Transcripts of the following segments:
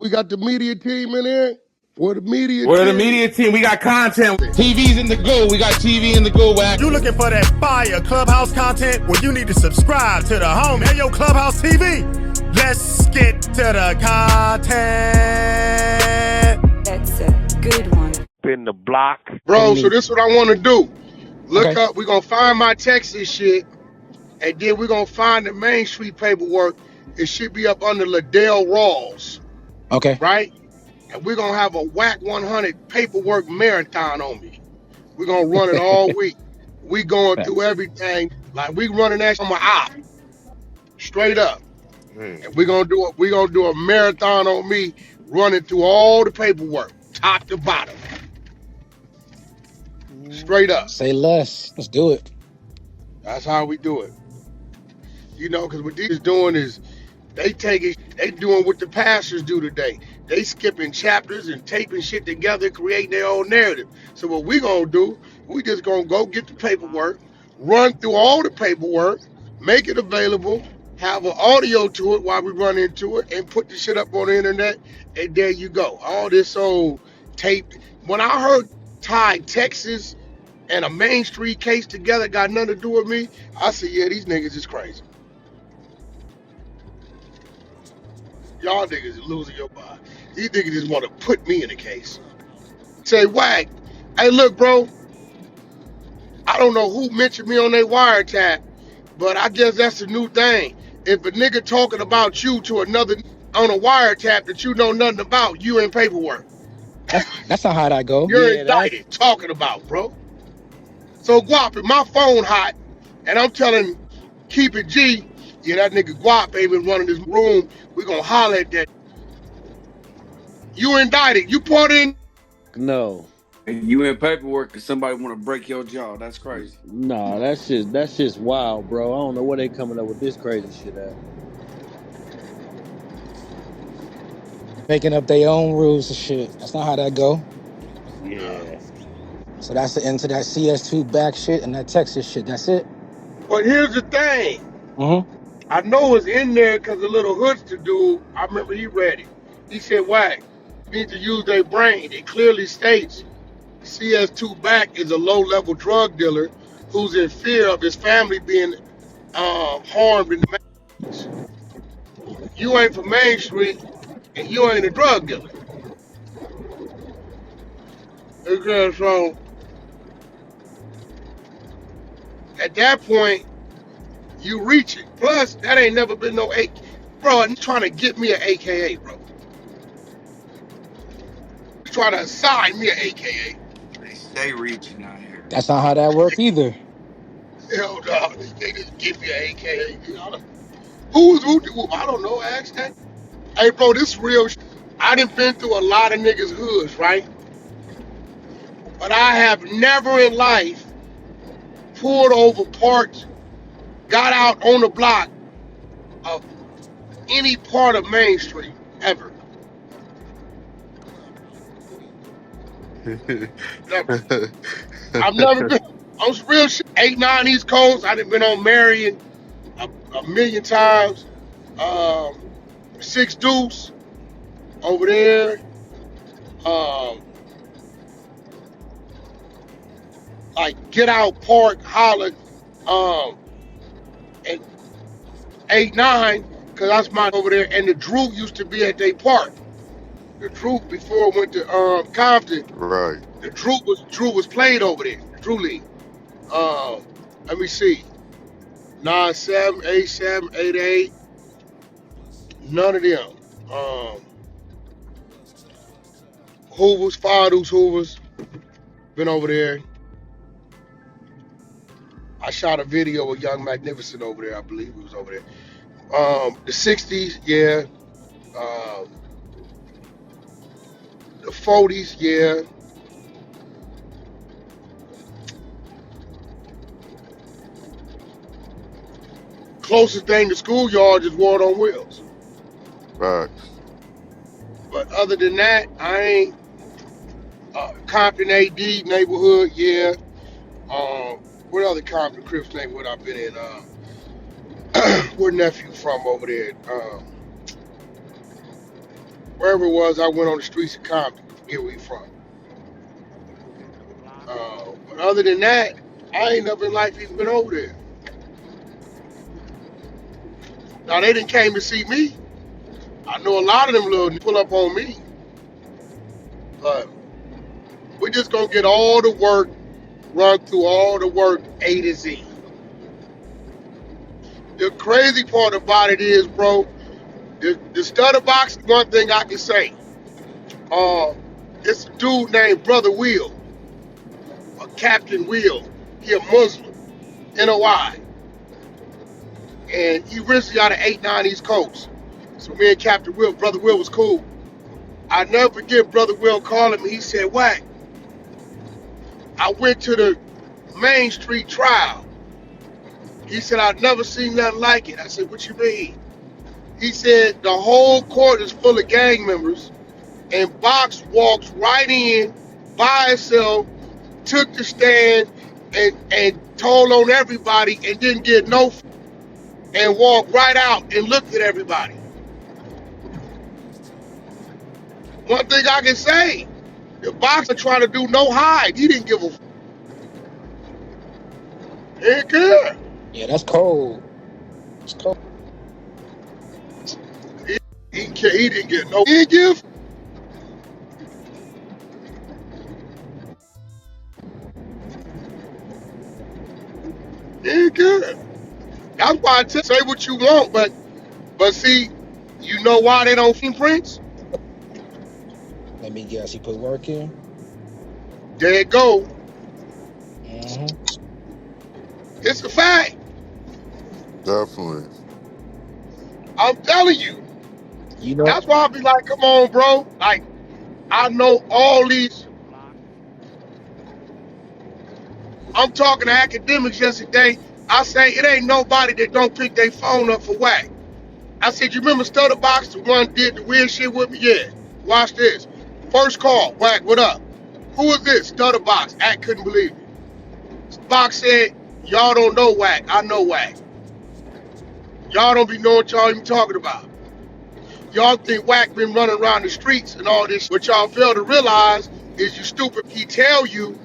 We got the media team in here. We're the media We're the team. media team. We got content. TV's in the go. We got TV in the go, Wack. You looking for that fire Clubhouse content? Well, you need to subscribe to the home. Hey, yo, Clubhouse TV. Let's get to the content. That's a good one. In the block. Bro, so this is what I want to do. Look Okay. up, we're going to find my Texas shit, and then we're going to find the Main Street paperwork. It should be up under Liddell Rawls, Okay. right? And we're going to have a Wack 100 paperwork marathon on me. We're going to run it all week. We going through everything. Like, we running that from my eye. Straight up. And we're going to do a marathon on me, running through all the paperwork, top to bottom. Straight up. Say less. Let's do it. That's how we do it. You know, because what these doing is they doing what the pastors do today. They skipping chapters and taping shit together, creating their own narrative. So what we gonna do, we just gonna go get the paperwork, run through all the paperwork, make it available, have an audio to it while we run into it, and put the shit up on the internet, and there you go. All this old tape. When I heard tie Texas and a Main Street case together got nothing to do with me, I said, yeah, these niggas is crazy. Y'all niggas are losing your mind. These niggas just want to put me in a case. Say, Wack, hey, look, bro, I don't know who mentioned me on their wiretap, but I guess that's the new thing. If a nigga talking about you to another on a wiretap that you know nothing about, you in paperwork. That's not how that go. You're indicted talking about, bro. So, Guap, if my phone hot, and I'm telling Keep It G, yeah, that nigga Guap ain't been running this room, we gonna holler at that. You indicted. You put in. No. And you in paperwork because somebody want to break your jaw. That's crazy. Nah, that's just wild, bro. I don't know where they coming up with this crazy shit at. Making up their own rules and shit. That's not how that go. Yeah. So that's the end to that CS2 back shit and that Texas shit. That's it. But here's the thing. I know it's in there because the little hoodster dude, I remember he read it. He said, Wack, you need to use their brain. It clearly states CS2 back is a low-level drug dealer who's in fear of his family being harmed in the Main. You ain't from Main Street, and you ain't a drug dealer. Okay, so at that point, you reach it. Plus, that ain't never been no AK. Bro, I'm trying to get me an AKA, bro. Trying to assign me an AKA. They stay reaching out here. That's not how that works either. Hell no, they just give me an AKA. Who? I don't know, ask that. Hey, bro, this real shit. I done been through a lot of niggas' hoods, right? But I have never in life pulled over, parked, got out on the block of any part of Main Street, ever. Never. I've never been on some real shit. 8-9 East Coast. I done been on Marion a million times. 6 Deuce over there. Like Get Out Park, Holler, and 8-9, because that's my over there. And the Drew used to be at their park. The Drew before it went to Compton. Right. The Drew was played over there. The Drew League. Let me see. 9-7, 8-7, 8-8. None of them. Hoovers, Fathers, Hoovers. Been over there. I shot a video with Young Magnificent over there. I believe he was over there. The 60s, yeah. The 40s, yeah. Closest thing to schoolyard is Ward on Wheels. Right. But other than that, I ain't. Compton AD neighborhood, yeah. What other Compton Crips neighborhood I've been in? Where nephew from over there? wherever it was, I went on the streets of Compton. Here we from. But other than that, I ain't never in life even been over there. Now they didn't came to see me. I know a lot of them little pull up on me, but we just gonna get all the work, run through all the work A to Z. The crazy part about it is, bro, the stutter box. One thing I can say, it's a dude named Brother Will, or Captain Will. He a Muslim, NOI, and he originally out of 8-9 East Coast. So me and Captain Will, Brother Will was cool. I never forget Brother Will calling me. He said, Wack, I went to the Main Street trial. He said, I've never seen nothing like it. I said, what you mean? He said, the whole court is full of gang members, and Box walks right in by himself, took the stand, and told on everybody, and didn't get no and walked right out and looked at everybody. One thing I can say, the boxer trying to do no hide. He didn't give a he didn't care. Yeah, that's cold. It's cold. He didn't get no. He didn't give. He didn't care. That's why I say what you want, but see, you know why they don't fingerprints? Let me guess. He put work in. There it go. Mm-hmm. It's a fact. Definitely. I'm telling you. You know. That's why I be like, come on, bro. Like, I know all these. I'm talking to Akademiks yesterday. I say it ain't nobody that don't pick their phone up for Wack. I said, you remember Stutterbox, the one did the weird shit with me? Yeah. Watch this. First call, Wack, what up? Who is this? Stutterbox. Act couldn't believe it. Box said, y'all don't know Wack. I know Wack. Y'all don't be knowing what y'all even talking about. Y'all think Wack been running around the streets and all this. What y'all fail to realize is you stupid. He tell you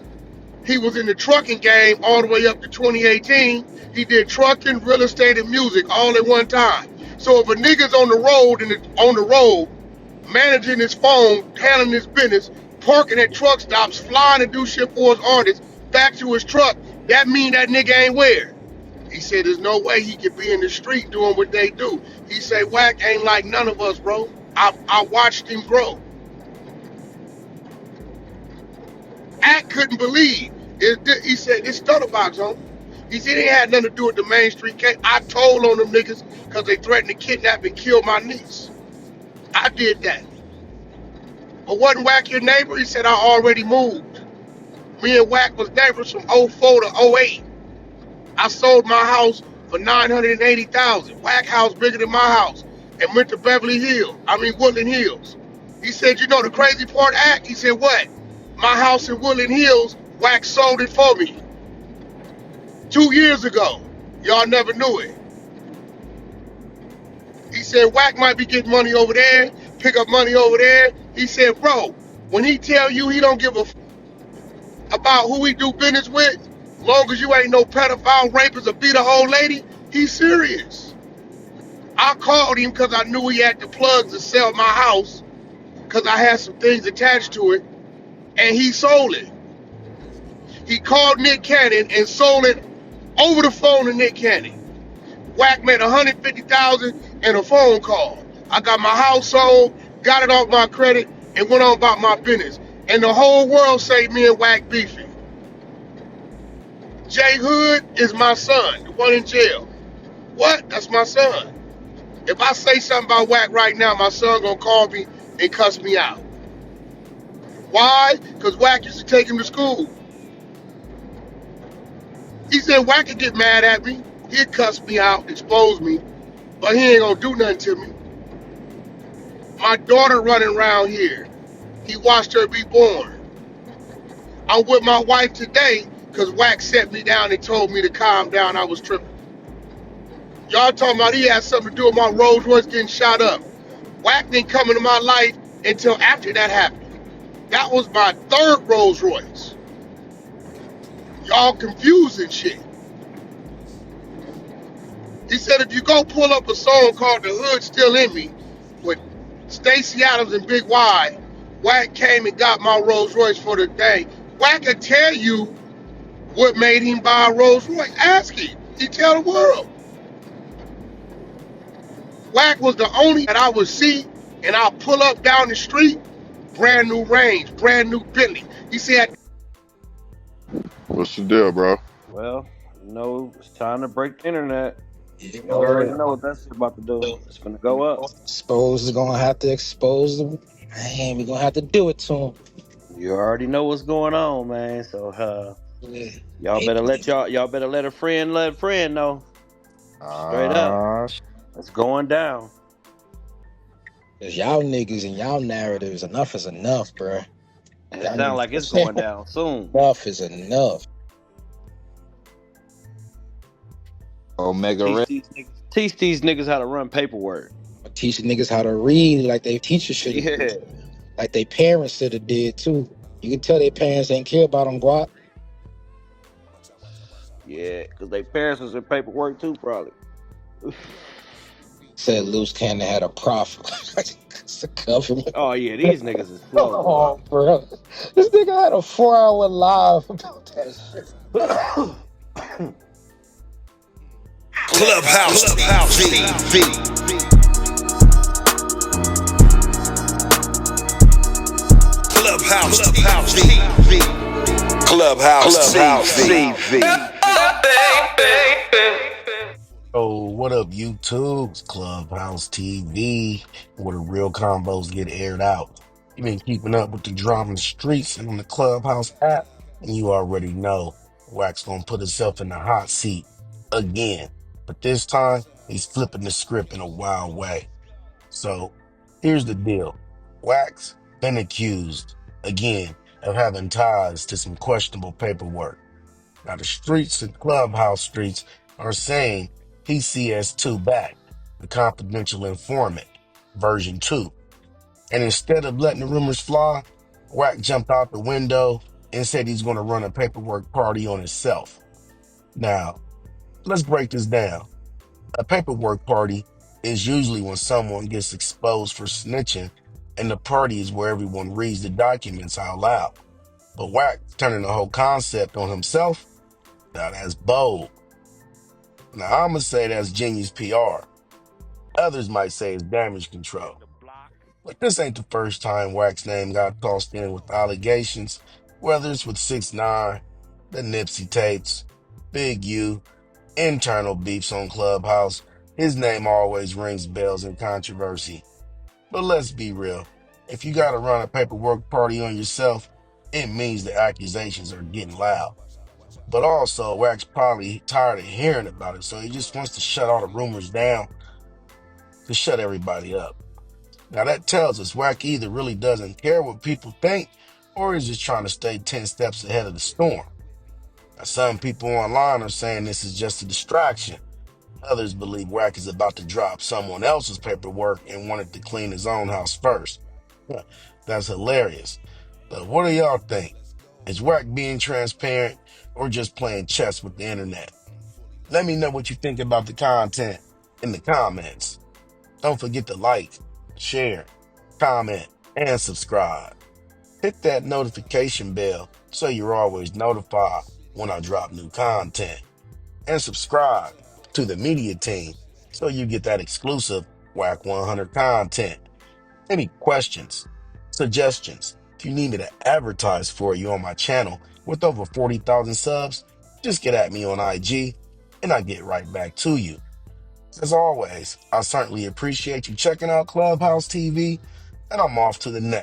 he was in the trucking game all the way up to 2018. He did trucking, real estate, and music all at one time. So if a nigga's on the road, managing his phone, handling his business, parking at truck stops, flying to do shit for his artists, back to his truck, that mean that nigga ain't where? He said there's no way he could be in the street doing what they do. He said Wack ain't like none of us, bro. I watched him grow. Act couldn't believe. He said, it's Stutterbox, huh? He said it ain't had nothing to do with the Main Street case. I told on them niggas because they threatened to kidnap and kill my niece. I did that. But wasn't Wack your neighbor? He said, I already moved. Me and Wack was neighbors from 04 to 08. I sold my house for $980,000. Wack house bigger than my house. And went to Woodland Hills. He said, you know the crazy part, Act? He said, what? My house in Woodland Hills, Wack sold it for me 2 years ago. Y'all never knew it. He said, Wack might be getting money over there, pick up money over there. He said, bro, when he tell you he don't give a about who he do business with, long as you ain't no pedophile, rapist, or beat a old lady, he's serious. I called him because I knew he had the plugs to sell my house because I had some things attached to it, and he sold it. He called Nick Cannon and sold it over the phone to Nick Cannon. Wack made $150,000 in a phone call. I got my house sold, got it off my credit, and went on about my business. And the whole world say me and Wack beefing. Jay Hood is my son, the one in jail. What? That's my son. If I say something about Wack right now, my son gonna call me and cuss me out. Why? Because Wack used to take him to school. He said Wack could get mad at me. He'd cuss me out, expose me, but he ain't gonna do nothing to me. My daughter running around here. He watched her be born. I'm with my wife today because Wack set me down and told me to calm down. I was tripping. Y'all talking about he had something to do with my Rolls Royce getting shot up. Wack didn't come into my life until after that happened. That was my third Rolls Royce. Y'all confusing shit. He said if you go pull up a song called The Hood Still in Me with Stacey Adams and Big Y, Wack came and got my Rolls Royce for the day. Wack could tell you what made him buy a Rolls Royce. Ask him. He tell the world. Wack was the only that I would see and I'll pull up down the street, brand new Range, brand new Bentley. He said, What's the deal, bro? Well, it's time to break the internet. You You know already what? know what that's about to do. It's gonna go up. Expose is gonna have to expose them. Man, we gonna have to do it to him. You already know what's going on, man. So Yeah. y'all better let a friend know. Straight up. Ah, It's going down. Cause y'all niggas and y'all narratives, enough is enough, bruh. And it Y'all sounds like it's niggas, going down soon. enough is enough. Omega Red. Teach these niggas how to run paperwork. Teaching niggas how to read like they teachers should have, Yeah. like they parents should have did too. You can tell their parents ain't care about them guap. Yeah, because they parents was in paperwork too, probably. Said loose cannon had a profit. It's a government. Oh yeah, these niggas is slow, boy. Oh, bro. This nigga had a 4-hour live about that shit. Clubhouse TV. Clubhouse TV. Clubhouse TV. Oh, what up, YouTube? It's Clubhouse TV, where the real combos get aired out. You've been keeping up with the drama in the streets and on the Clubhouse app, and you already know Wax gonna put himself in the hot seat again. But this time, he's flipping the script in a wild way. So, here's the deal. Wax been accused, again, of having ties to some questionable paperwork. Now, the streets and Clubhouse streets are saying he's CS2 back, the confidential informant, version 2. And instead of letting the rumors fly, Wack jumped out the window and said he's going to run a paperwork party on himself. Now, let's break this down. A paperwork party is usually when someone gets exposed for snitching, and the party is where everyone reads the documents out loud. But Wack turning the whole concept on himself, now that's bold. Now, I'm going to say that's genius PR. Others might say it's damage control. But this ain't the first time Wack's name got tossed in with allegations, whether it's with 6ix9ine, the Nipsey tapes, Big U, internal beefs on Clubhouse. His name always rings bells in controversy. But let's be real. If you got to run a paperwork party on yourself, it means the accusations are getting loud. But also, Wack's probably tired of hearing about it, so he just wants to shut all the rumors down to shut everybody up. Now that tells us Wack either really doesn't care what people think, or is just trying to stay 10 steps ahead of the storm. Now, some people online are saying this is just a distraction. Others believe Wack is about to drop someone else's paperwork and wanted to clean his own house first. That's hilarious. But what do y'all think? Is Wack being transparent or just playing chess with the internet? Let me know what you think about the content in the comments. Don't forget to like, share, comment, and subscribe. Hit that notification bell so you're always notified when I drop new content. And subscribe to the media team so you get that exclusive Whack 100 content. Any questions, suggestions, if you need me to advertise for you on my channel with over 40,000 subs, just get at me on IG and I'll get right back to you. As always, I certainly appreciate you checking out Clubhouse TV, and I'm off to the next.